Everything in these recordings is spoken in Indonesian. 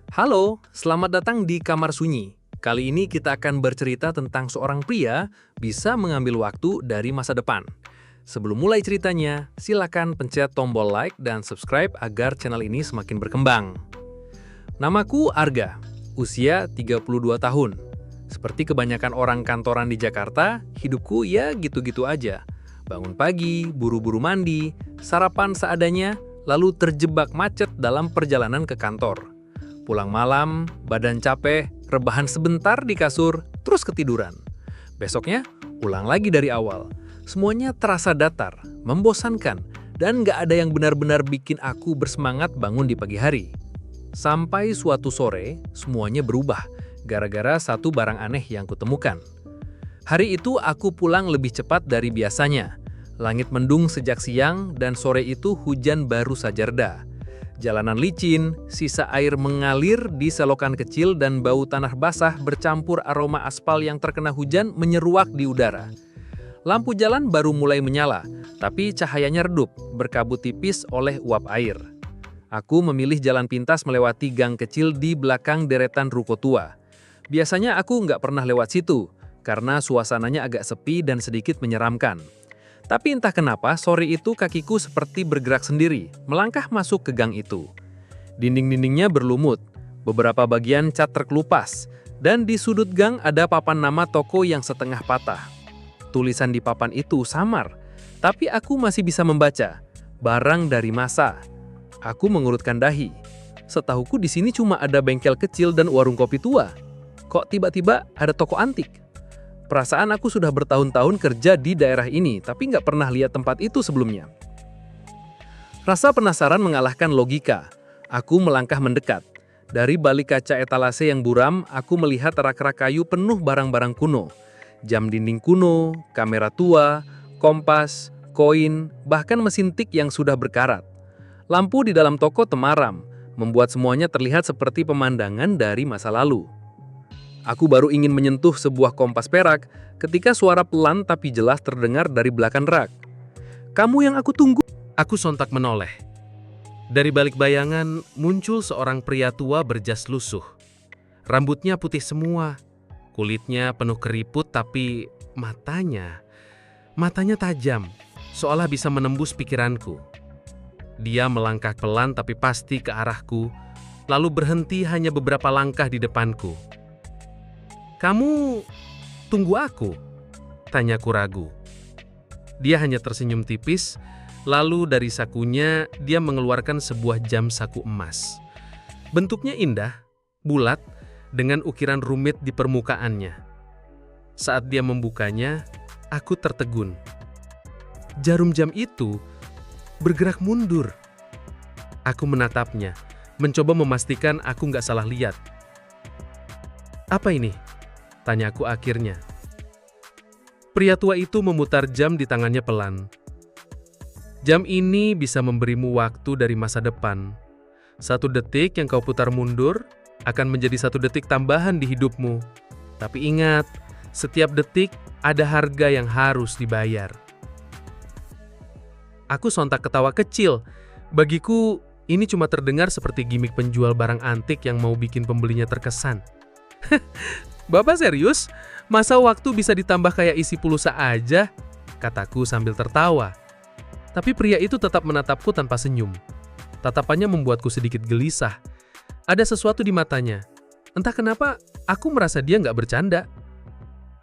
Halo, selamat datang di Kamar Sunyi. Kali ini kita akan bercerita tentang seorang pria bisa mengambil waktu dari masa depan. Sebelum mulai ceritanya, silakan pencet tombol like dan subscribe agar channel ini semakin berkembang. Namaku Arga, usia 32 tahun. Seperti kebanyakan orang kantoran di Jakarta, hidupku ya gitu-gitu aja. Bangun pagi, buru-buru mandi, sarapan seadanya, lalu terjebak macet dalam perjalanan ke kantor. Pulang malam, badan capek, rebahan sebentar di kasur, terus ketiduran. Besoknya, ulang lagi dari awal. Semuanya terasa datar, membosankan, dan gak ada yang benar-benar bikin aku bersemangat bangun di pagi hari. Sampai suatu sore, semuanya berubah, gara-gara satu barang aneh yang kutemukan. Hari itu aku pulang lebih cepat dari biasanya. Langit mendung sejak siang, dan sore itu hujan baru saja reda. Jalanan licin, sisa air mengalir di selokan kecil dan bau tanah basah bercampur aroma aspal yang terkena hujan menyeruak di udara. Lampu jalan baru mulai menyala, tapi cahayanya redup, berkabut tipis oleh uap air. Aku memilih jalan pintas melewati gang kecil di belakang deretan ruko tua. Biasanya aku nggak pernah lewat situ, karena suasananya agak sepi dan sedikit menyeramkan. Tapi entah kenapa, sore itu kakiku seperti bergerak sendiri, melangkah masuk ke gang itu. Dinding-dindingnya berlumut, beberapa bagian cat terkelupas, dan di sudut gang ada papan nama toko yang setengah patah. Tulisan di papan itu samar, tapi aku masih bisa membaca. Barang dari masa. Aku mengurutkan dahi. Setahuku di sini cuma ada bengkel kecil dan warung kopi tua. Kok tiba-tiba ada toko antik? Perasaan aku sudah bertahun-tahun kerja di daerah ini, tapi nggak pernah lihat tempat itu sebelumnya. Rasa penasaran mengalahkan logika. Aku melangkah mendekat. Dari balik kaca etalase yang buram, aku melihat rak-rak kayu penuh barang-barang kuno. Jam dinding kuno, kamera tua, kompas, koin, bahkan mesin tik yang sudah berkarat. Lampu di dalam toko temaram, membuat semuanya terlihat seperti pemandangan dari masa lalu. Aku baru ingin menyentuh sebuah kompas perak ketika suara pelan tapi jelas terdengar dari belakang rak. "Kamu yang aku tunggu." Aku sontak menoleh. Dari balik bayangan muncul seorang pria tua berjas lusuh. Rambutnya putih semua, kulitnya penuh keriput tapi matanya tajam, seolah bisa menembus pikiranku. Dia melangkah pelan tapi pasti ke arahku, lalu berhenti hanya beberapa langkah di depanku. "Kamu tunggu aku?" tanyaku ragu. Dia hanya tersenyum tipis, lalu dari sakunya dia mengeluarkan sebuah jam saku emas. Bentuknya indah, bulat, dengan ukiran rumit di permukaannya. Saat dia membukanya, aku tertegun. Jarum jam itu bergerak mundur. Aku menatapnya, mencoba memastikan aku nggak salah lihat. "Apa ini?" tanyaku akhirnya. Pria tua itu memutar jam di tangannya pelan. "Jam ini bisa memberimu waktu dari masa depan. 1 detik yang kau putar mundur akan menjadi 1 detik tambahan di hidupmu. Tapi ingat, setiap detik ada harga yang harus dibayar." Aku sontak ketawa kecil. Bagiku, ini cuma terdengar seperti gimik penjual barang antik yang mau bikin pembelinya terkesan. "Bapak serius? Masa waktu bisa ditambah kayak isi pulsa aja?" kataku sambil tertawa. Tapi pria itu tetap menatapku tanpa senyum. Tatapannya membuatku sedikit gelisah. Ada sesuatu di matanya. Entah kenapa, aku merasa dia nggak bercanda.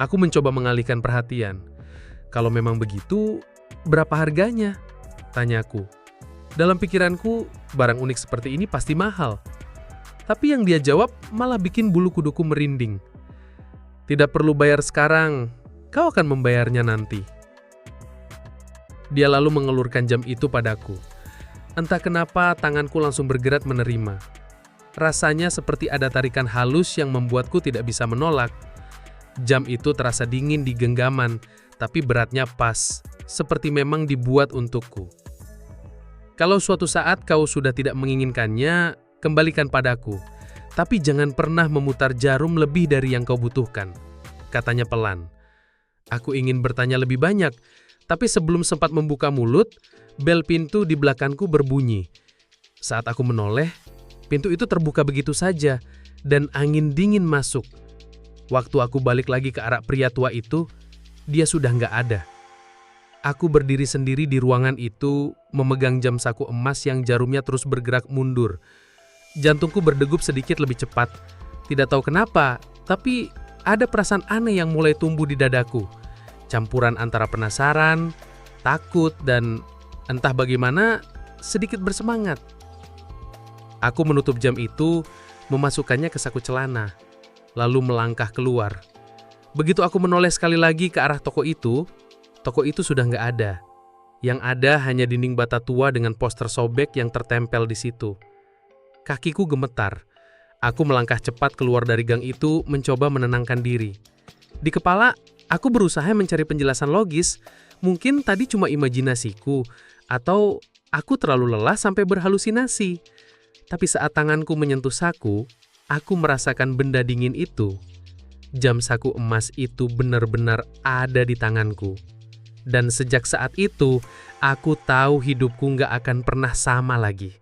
Aku mencoba mengalihkan perhatian. "Kalau memang begitu, berapa harganya?" tanyaku. Dalam pikiranku, barang unik seperti ini pasti mahal. Tapi yang dia jawab malah bikin bulu kuduku merinding. "Tidak perlu bayar sekarang, kau akan membayarnya nanti." Dia lalu mengelurkan jam itu padaku. Entah kenapa tanganku langsung bergerak menerima. Rasanya seperti ada tarikan halus yang membuatku tidak bisa menolak. Jam itu terasa dingin di genggaman, tapi beratnya pas, seperti memang dibuat untukku. "Kalau suatu saat kau sudah tidak menginginkannya, kembalikan padaku. Tapi jangan pernah memutar jarum lebih dari yang kau butuhkan," katanya pelan. Aku ingin bertanya lebih banyak, tapi sebelum sempat membuka mulut, bel pintu di belakangku berbunyi. Saat aku menoleh, Pintu itu terbuka begitu saja, dan angin dingin masuk. Waktu aku balik lagi ke arah pria tua itu, dia sudah nggak ada. Aku berdiri sendiri di ruangan itu, memegang jam saku emas yang jarumnya terus bergerak mundur. Jantungku berdegup sedikit lebih cepat. Tidak tahu kenapa, tapi ada perasaan aneh yang mulai tumbuh di dadaku. Campuran antara penasaran, takut, dan entah bagaimana sedikit bersemangat. Aku menutup jam itu, memasukkannya ke saku celana, lalu melangkah keluar. Begitu aku menoleh sekali lagi ke arah toko itu sudah nggak ada. Yang ada hanya dinding bata tua dengan poster sobek yang tertempel di situ. Kakiku gemetar. Aku melangkah cepat keluar dari gang itu, mencoba menenangkan diri. Di kepala, aku berusaha mencari penjelasan logis. Mungkin tadi cuma imajinasiku, atau aku terlalu lelah sampai berhalusinasi. Tapi saat tanganku menyentuh saku, aku merasakan benda dingin itu. Jam saku emas itu benar-benar ada di tanganku. Dan sejak saat itu, aku tahu hidupku nggak akan pernah sama lagi.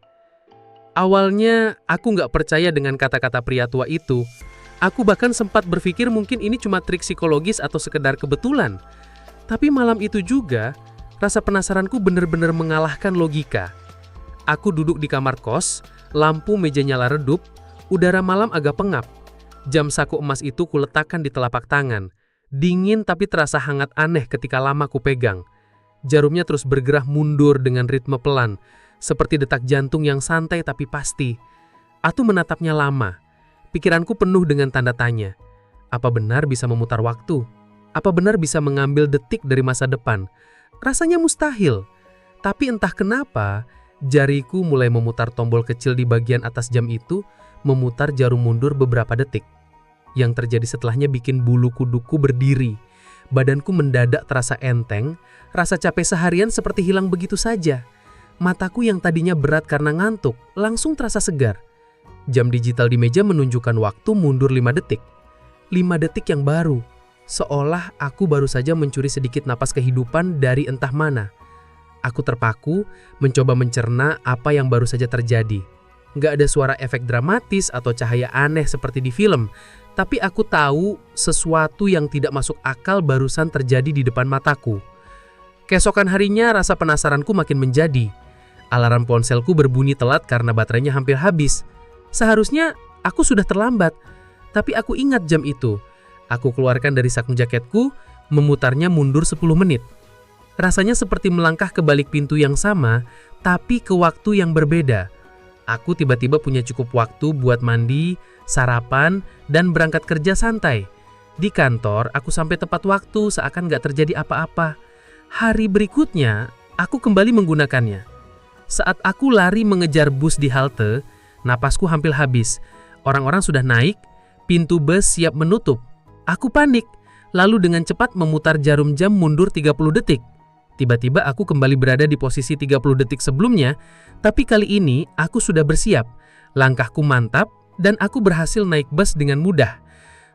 Awalnya, aku nggak percaya dengan kata-kata pria tua itu. Aku bahkan sempat berpikir mungkin ini cuma trik psikologis atau sekedar kebetulan. Tapi malam itu juga, rasa penasaranku benar-benar mengalahkan logika. Aku duduk di kamar kos, lampu meja nyala redup, udara malam agak pengap. Jam saku emas itu kuletakkan di telapak tangan. Dingin tapi terasa hangat aneh ketika lama kupegang. Jarumnya terus bergerak mundur dengan ritme pelan, seperti detak jantung yang santai tapi pasti. Aku menatapnya lama. Pikiranku penuh dengan tanda tanya. Apa benar bisa memutar waktu? Apa benar bisa mengambil detik dari masa depan? Rasanya mustahil. Tapi entah kenapa, jariku mulai memutar tombol kecil di bagian atas jam itu, memutar jarum mundur beberapa detik. Yang terjadi setelahnya bikin bulu kuduku berdiri. Badanku mendadak terasa enteng, rasa capek seharian seperti hilang begitu saja. Mataku yang tadinya berat karena ngantuk, langsung terasa segar. Jam digital di meja menunjukkan waktu mundur 5 detik. 5 detik yang baru, seolah aku baru saja mencuri sedikit napas kehidupan dari entah mana. Aku terpaku, mencoba mencerna apa yang baru saja terjadi. Nggak ada suara efek dramatis atau cahaya aneh seperti di film, tapi aku tahu sesuatu yang tidak masuk akal barusan terjadi di depan mataku. Keesokan harinya rasa penasaranku makin menjadi. Alarm ponselku berbunyi telat karena baterainya hampir habis. Seharusnya aku sudah terlambat, tapi aku ingat jam itu. Aku keluarkan dari saku jaketku, memutarnya mundur 10 menit. Rasanya seperti melangkah ke balik pintu yang sama, tapi ke waktu yang berbeda. Aku tiba-tiba punya cukup waktu buat mandi, sarapan, dan berangkat kerja santai. Di kantor, aku sampai tepat waktu seakan gak terjadi apa-apa. Hari berikutnya, aku kembali menggunakannya. Saat aku lari mengejar bus di halte, napasku hampir habis. Orang-orang sudah naik, pintu bus siap menutup. Aku panik, lalu dengan cepat memutar jarum jam mundur 30 detik. Tiba-tiba aku kembali berada di posisi 30 detik sebelumnya, tapi kali ini aku sudah bersiap. Langkahku mantap, dan aku berhasil naik bus dengan mudah.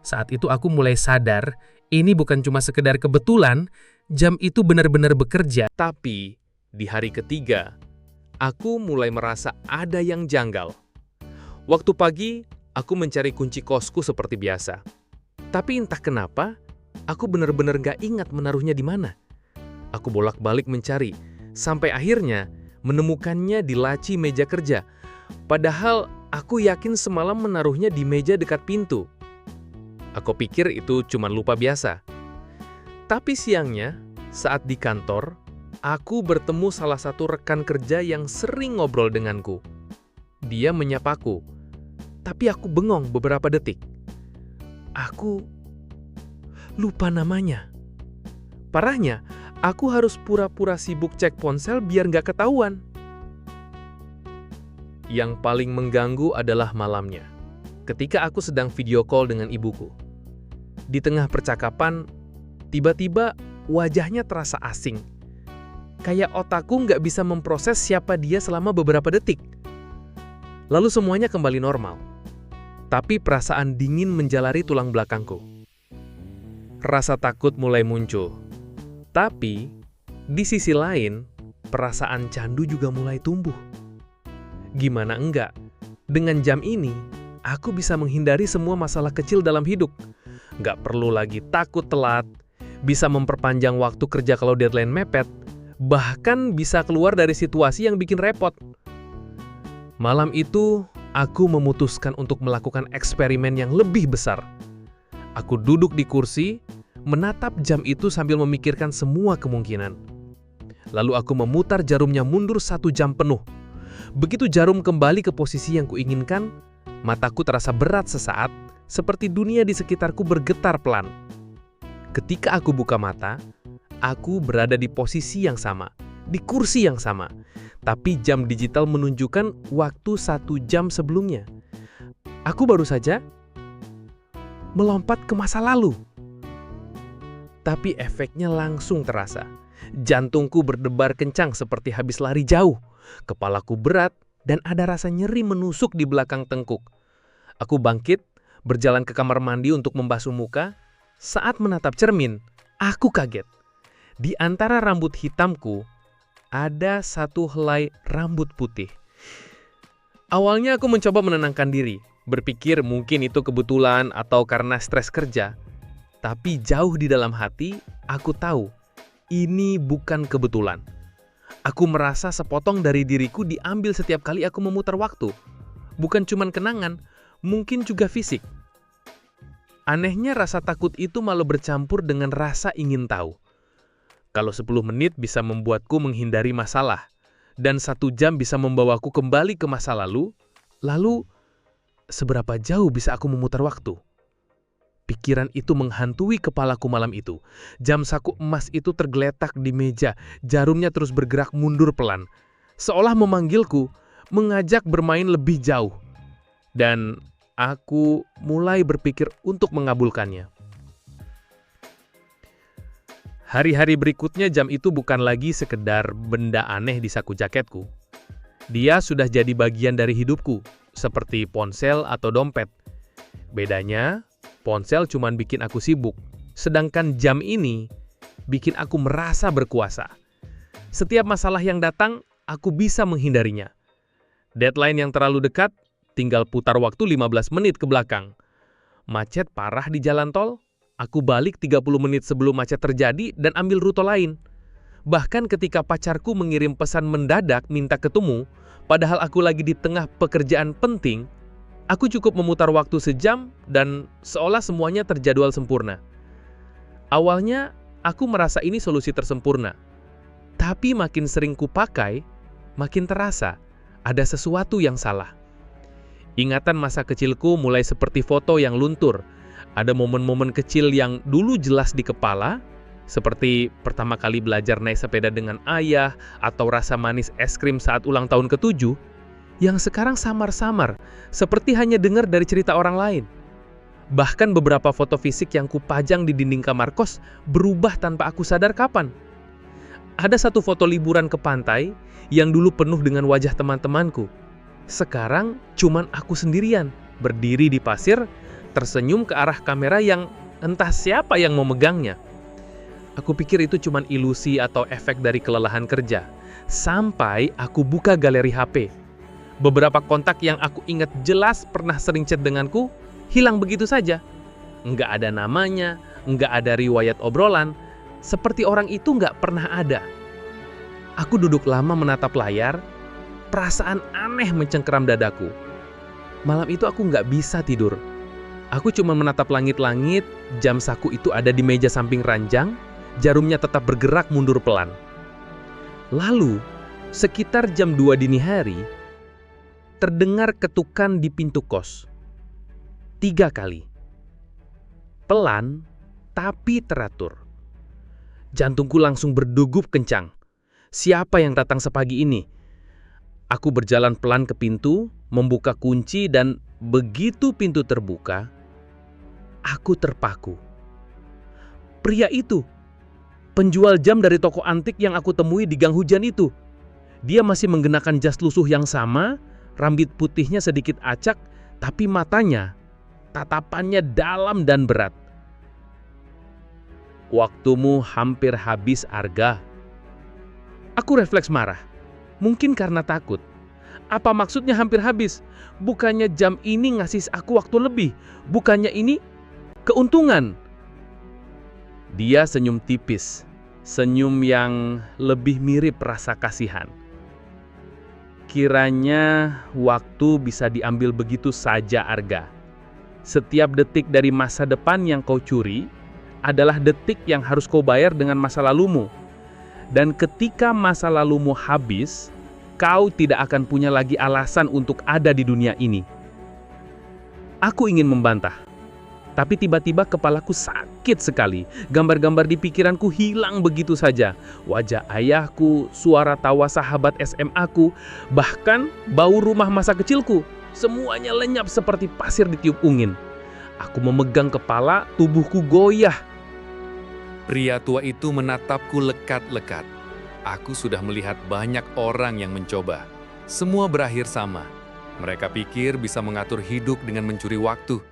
Saat itu aku mulai sadar, ini bukan cuma sekedar kebetulan, jam itu benar-benar bekerja. Tapi di hari ketiga, aku mulai merasa ada yang janggal. Waktu pagi, aku mencari kunci kosku seperti biasa. Tapi entah kenapa, aku benar-benar gak ingat menaruhnya di mana. Aku bolak-balik mencari, sampai akhirnya menemukannya di laci meja kerja. Padahal aku yakin semalam menaruhnya di meja dekat pintu. Aku pikir itu cuma lupa biasa. Tapi siangnya, saat di kantor, aku bertemu salah satu rekan kerja yang sering ngobrol denganku. Dia menyapaku, tapi aku bengong beberapa detik. Aku lupa namanya. Parahnya, aku harus pura-pura sibuk cek ponsel biar nggak ketahuan. Yang paling mengganggu adalah malamnya, ketika aku sedang video call dengan ibuku. Di tengah percakapan, tiba-tiba wajahnya terasa asing. Kayak otakku nggak bisa memproses siapa dia selama beberapa detik. Lalu semuanya kembali normal. Tapi perasaan dingin menjalari tulang belakangku. Rasa takut mulai muncul. Tapi, di sisi lain, perasaan candu juga mulai tumbuh. Gimana enggak? Dengan jam ini, aku bisa menghindari semua masalah kecil dalam hidup. Nggak perlu lagi takut telat, bisa memperpanjang waktu kerja kalau deadline mepet, bahkan bisa keluar dari situasi yang bikin repot. Malam itu, aku memutuskan untuk melakukan eksperimen yang lebih besar. Aku duduk di kursi, menatap jam itu sambil memikirkan semua kemungkinan. Lalu aku memutar jarumnya mundur 1 jam penuh. Begitu jarum kembali ke posisi yang kuinginkan, mataku terasa berat sesaat, seperti dunia di sekitarku bergetar pelan. Ketika aku buka mata, aku berada di posisi yang sama, di kursi yang sama, tapi jam digital menunjukkan waktu 1 jam sebelumnya. Aku baru saja melompat ke masa lalu. Tapi efeknya langsung terasa. Jantungku berdebar kencang seperti habis lari jauh. Kepalaku berat dan ada rasa nyeri menusuk di belakang tengkuk. Aku bangkit, berjalan ke kamar mandi untuk membasuh muka. Saat menatap cermin, aku kaget. Di antara rambut hitamku, ada 1 helai rambut putih. Awalnya aku mencoba menenangkan diri, berpikir mungkin itu kebetulan atau karena stres kerja. Tapi jauh di dalam hati, aku tahu ini bukan kebetulan. Aku merasa sepotong dari diriku diambil setiap kali aku memutar waktu. Bukan cuma kenangan, mungkin juga fisik. Anehnya rasa takut itu malah bercampur dengan rasa ingin tahu. Kalau 10 menit bisa membuatku menghindari masalah, dan 1 jam bisa membawaku kembali ke masa lalu, seberapa jauh bisa aku memutar waktu? Pikiran itu menghantui kepalaku malam itu. Jam saku emas itu tergeletak di meja, jarumnya terus bergerak mundur pelan. Seolah memanggilku, mengajak bermain lebih jauh. Dan aku mulai berpikir untuk mengabulkannya. Hari-hari berikutnya jam itu bukan lagi sekedar benda aneh di saku jaketku. Dia sudah jadi bagian dari hidupku, seperti ponsel atau dompet. Bedanya, ponsel cuman bikin aku sibuk, sedangkan jam ini bikin aku merasa berkuasa. Setiap masalah yang datang, aku bisa menghindarinya. Deadline yang terlalu dekat, tinggal putar waktu 15 menit ke belakang. Macet parah di jalan tol, aku balik 30 menit sebelum macet terjadi dan ambil rute lain. Bahkan ketika pacarku mengirim pesan mendadak minta ketemu, padahal aku lagi di tengah pekerjaan penting, aku cukup memutar waktu sejam dan seolah semuanya terjadwal sempurna. Awalnya, aku merasa ini solusi tersempurna. Tapi makin sering kupakai, makin terasa ada sesuatu yang salah. Ingatan masa kecilku mulai seperti foto yang luntur. Ada momen-momen kecil yang dulu jelas di kepala, seperti pertama kali belajar naik sepeda dengan ayah atau rasa manis es krim saat ulang tahun ke-7, yang sekarang samar-samar, seperti hanya dengar dari cerita orang lain. Bahkan beberapa foto fisik yang kupajang di dinding kamar kos berubah tanpa aku sadar kapan. Ada satu foto liburan ke pantai yang dulu penuh dengan wajah teman-temanku. Sekarang cuman aku sendirian, berdiri di pasir, tersenyum ke arah kamera yang entah siapa yang memegangnya. Aku pikir itu cuman ilusi atau efek dari kelelahan kerja. Sampai aku buka galeri HP. Beberapa kontak yang aku ingat jelas pernah sering chat denganku, hilang begitu saja. Nggak ada namanya, nggak ada riwayat obrolan, seperti orang itu nggak pernah ada. Aku duduk lama menatap layar, perasaan aneh mencengkeram dadaku. Malam itu aku nggak bisa tidur. Aku cuma menatap langit-langit, jam saku itu ada di meja samping ranjang, jarumnya tetap bergerak mundur pelan. Lalu, sekitar jam 2 dini hari, terdengar ketukan di pintu kos. 3 kali. Pelan, tapi teratur. Jantungku langsung berdegup kencang. Siapa yang datang sepagi ini? Aku berjalan pelan ke pintu, membuka kunci dan begitu pintu terbuka, aku terpaku. Pria itu, penjual jam dari toko antik yang aku temui di gang hujan itu. Dia masih menggunakan jas lusuh yang sama, rambut putihnya sedikit acak, tapi matanya, tatapannya dalam dan berat. Waktumu hampir habis, Arga. Aku refleks marah. Mungkin karena takut. Apa maksudnya hampir habis? Bukannya jam ini ngasih aku waktu lebih? Bukannya ini keuntungan? Dia senyum tipis, senyum yang lebih mirip rasa kasihan. Kiranya waktu bisa diambil begitu saja, Arga. Setiap detik dari masa depan yang kau curi adalah detik yang harus kau bayar dengan masa lalumu. Dan ketika masa lalumu habis, kau tidak akan punya lagi alasan untuk ada di dunia ini. Aku ingin membantah, tapi tiba-tiba kepalaku sakit sekali. Gambar-gambar di pikiranku hilang begitu saja. Wajah ayahku, suara tawa sahabat SMA-ku, bahkan bau rumah masa kecilku. Semuanya lenyap seperti pasir ditiup angin. Aku memegang kepala, tubuhku goyah. Pria tua itu menatapku lekat-lekat. Aku sudah melihat banyak orang yang mencoba. Semua berakhir sama. Mereka pikir bisa mengatur hidup dengan mencuri waktu,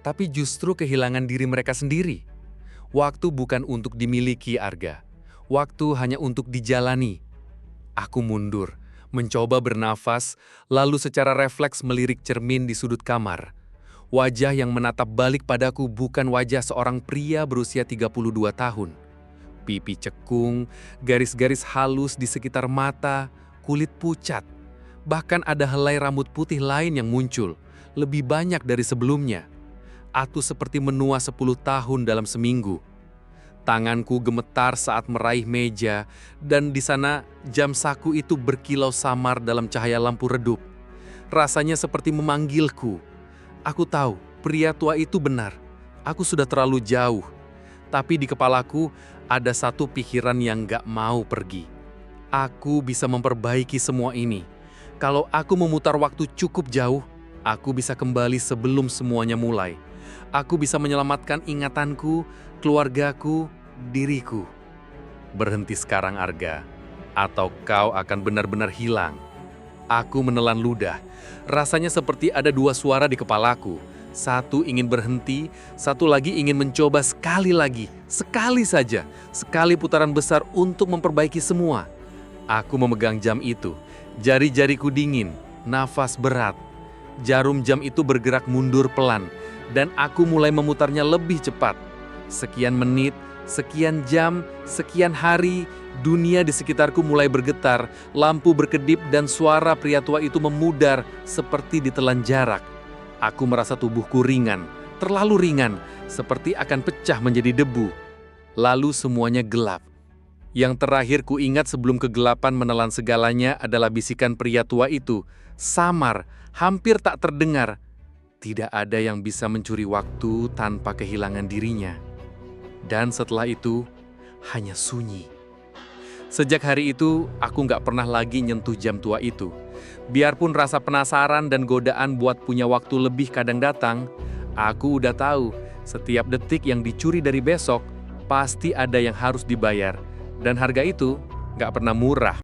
tapi justru kehilangan diri mereka sendiri. Waktu bukan untuk dimiliki, Arga. Waktu hanya untuk dijalani. Aku mundur, mencoba bernafas, lalu secara refleks melirik cermin di sudut kamar. Wajah yang menatap balik padaku bukan wajah seorang pria berusia 32 tahun. Pipi cekung, garis-garis halus di sekitar mata, kulit pucat. Bahkan ada helai rambut putih lain yang muncul, lebih banyak dari sebelumnya. Aku seperti menua 10 tahun dalam seminggu. Tanganku gemetar saat meraih meja, dan di sana jam saku itu berkilau samar dalam cahaya lampu redup. Rasanya seperti memanggilku. Aku tahu, pria tua itu benar. Aku sudah terlalu jauh. Tapi di kepalaku ada satu pikiran yang gak mau pergi. Aku bisa memperbaiki semua ini. Kalau aku memutar waktu cukup jauh, aku bisa kembali sebelum semuanya mulai. Aku bisa menyelamatkan ingatanku, keluargaku, diriku. Berhenti sekarang, Arga, atau kau akan benar-benar hilang. Aku menelan ludah. Rasanya seperti ada dua suara di kepalaku. Satu ingin berhenti, satu lagi ingin mencoba sekali lagi, sekali saja, sekali putaran besar untuk memperbaiki semua. Aku memegang jam itu, jari-jariku dingin, nafas berat. Jarum jam itu bergerak mundur pelan, dan aku mulai memutarnya lebih cepat. Sekian menit, sekian jam, sekian hari, dunia di sekitarku mulai bergetar, lampu berkedip dan suara pria tua itu memudar seperti ditelan jarak. Aku merasa tubuhku ringan, terlalu ringan, seperti akan pecah menjadi debu. Lalu semuanya gelap. Yang terakhir ku ingat sebelum kegelapan menelan segalanya adalah bisikan pria tua itu, samar, hampir tak terdengar. Tidak ada yang bisa mencuri waktu tanpa kehilangan dirinya. Dan setelah itu, hanya sunyi. Sejak hari itu, aku nggak pernah lagi nyentuh jam tua itu. Biarpun rasa penasaran dan godaan buat punya waktu lebih kadang datang, aku udah tahu setiap detik yang dicuri dari besok, pasti ada yang harus dibayar. Dan harga itu nggak pernah murah.